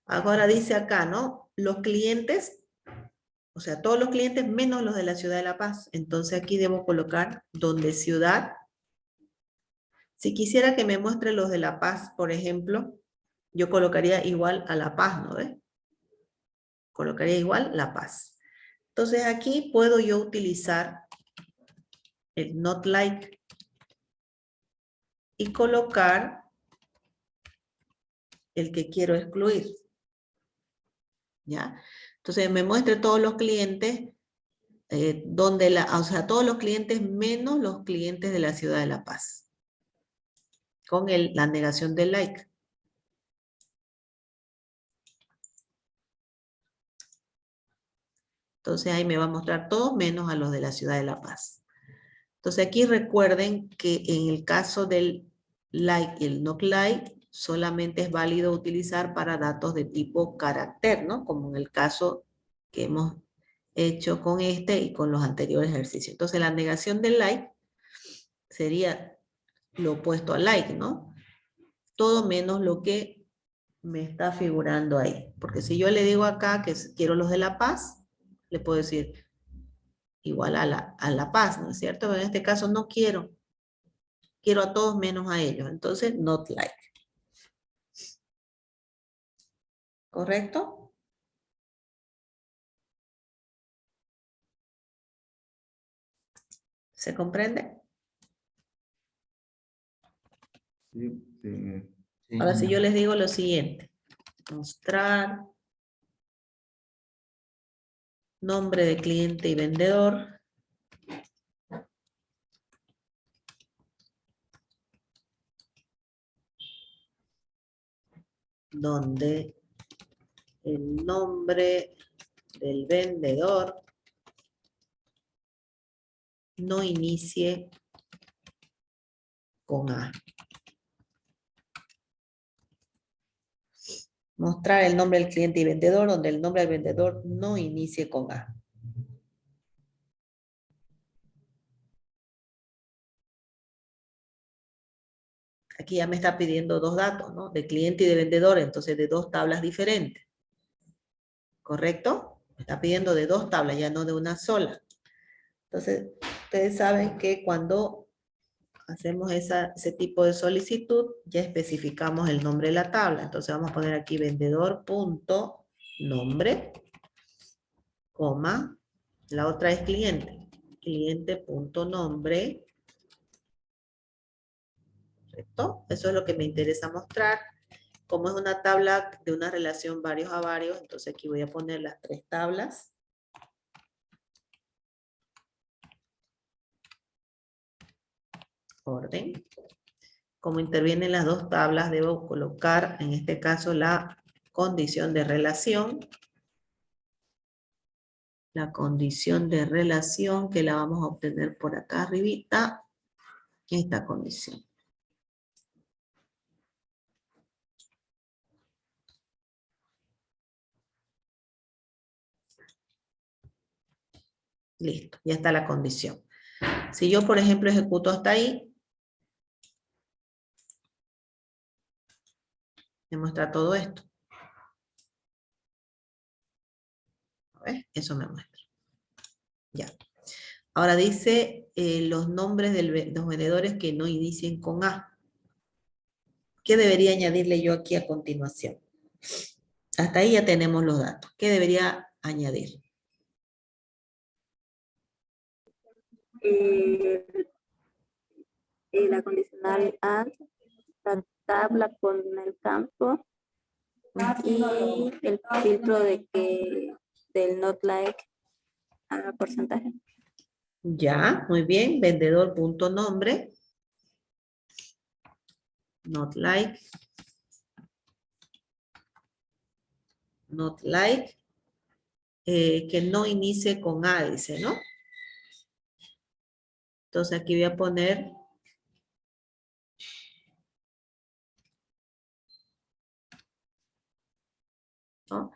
Ahora dice acá, ¿no? Los clientes, o sea, todos los clientes menos los de la ciudad de La Paz. Entonces aquí debo colocar donde ciudad. Si quisiera que me muestre los de La Paz, por ejemplo, yo colocaría igual a La Paz, ¿no ves? Colocaría igual La Paz. Entonces aquí puedo yo utilizar el not like y colocar el que quiero excluir. ¿Ya? Entonces me muestre todos los clientes, o sea, todos los clientes menos los clientes de la ciudad de La Paz. Con la negación del like. Entonces ahí me va a mostrar todos menos a los de la ciudad de La Paz. Entonces aquí recuerden que en el caso del like y el not like, solamente es válido utilizar para datos de tipo carácter, ¿no? Como en el caso que hemos hecho con este y con los anteriores ejercicios. Entonces la negación del like sería lo opuesto al like, ¿no? Todo menos lo que me está figurando ahí. Porque si yo le digo acá que quiero los de La Paz, le puedo decir igual a la Paz, ¿no es cierto? Pero en este caso no quiero. Quiero a todos menos a ellos. Entonces, not like. ¿Correcto? ¿Se comprende? Sí, sí. Ahora, si yo les digo lo siguiente. Mostrar nombre de cliente y vendedor. Donde el nombre del vendedor no inicie con A. Mostrar el nombre del cliente y vendedor donde el nombre del vendedor no inicie con A. Aquí ya me está pidiendo dos datos, ¿no? De cliente y de vendedor, entonces de dos tablas diferentes. ¿Correcto? Me está pidiendo de dos tablas, ya no de una sola. Entonces, ustedes saben que cuando hacemos ese tipo de solicitud, ya especificamos el nombre de la tabla. Entonces vamos a poner aquí vendedor.nombre, coma, la otra es cliente. Cliente.nombre. ¿Correcto? Eso es lo que me interesa mostrar. como es una tabla de una relación varios a varios, entonces aquí voy a poner las 3 tablas. Orden. Como intervienen las 2 tablas, debo colocar en este caso la condición de relación. La condición de relación que la vamos a obtener por acá arribita. Esta condición. Listo, ya está la condición. Si yo, por ejemplo, ejecuto hasta ahí, me muestra todo esto. A ver, eso me muestra. Ya. Ahora dice los nombres de los vendedores que no inicien con A. ¿Qué debería añadirle yo aquí a continuación? Hasta ahí ya tenemos los datos. ¿Qué debería añadir? La condicional AND, la tabla con el campo y el filtro del not like a porcentaje. Ya, muy bien. Vendedor punto nombre. Not like. Not like. Que no inicie con A, dice, ¿no? Entonces aquí voy a poner ¿no?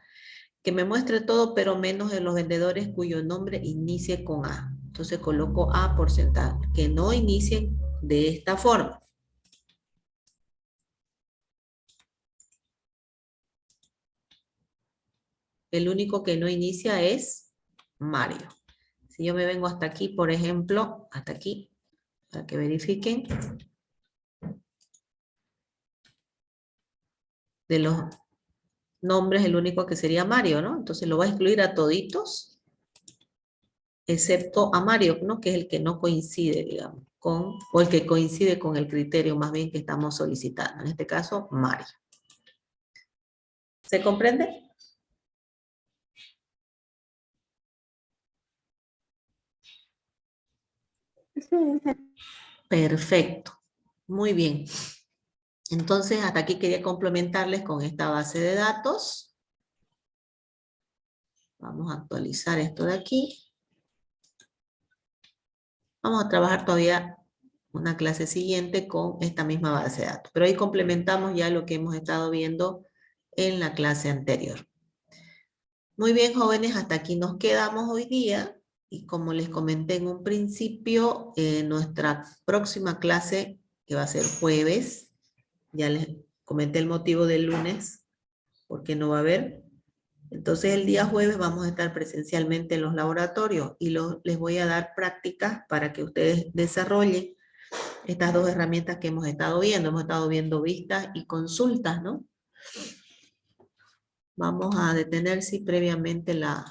Que me muestre todo, pero menos de los vendedores cuyo nombre inicie con A. Entonces coloco A porcentaje, que no inicien de esta forma. El único que no inicia es Mario. Si yo me vengo hasta aquí, por ejemplo, hasta aquí, para que verifiquen. De los nombres, el único que sería Mario, ¿no? Entonces lo voy a excluir a toditos, excepto a Mario, ¿no? Que es el que no coincide, digamos, o el que coincide con el criterio más bien que estamos solicitando. En este caso, Mario. ¿Se comprende? Perfecto. Muy bien. Entonces, hasta aquí quería complementarles con esta base de datos. Vamos a actualizar esto de aquí. Vamos a trabajar todavía una clase siguiente con esta misma base de datos. Pero ahí complementamos ya lo que hemos estado viendo en la clase anterior. Muy bien, jóvenes, hasta aquí nos quedamos hoy día. Y como les comenté en un principio, nuestra próxima clase, que va a ser jueves, ya les comenté el motivo del lunes, porque no va a haber. Entonces el día jueves vamos a estar presencialmente en los laboratorios y les voy a dar prácticas para que ustedes desarrollen estas 2 herramientas que hemos estado viendo. Hemos estado viendo vistas y consultas, ¿no? Vamos a detener, sí, previamente la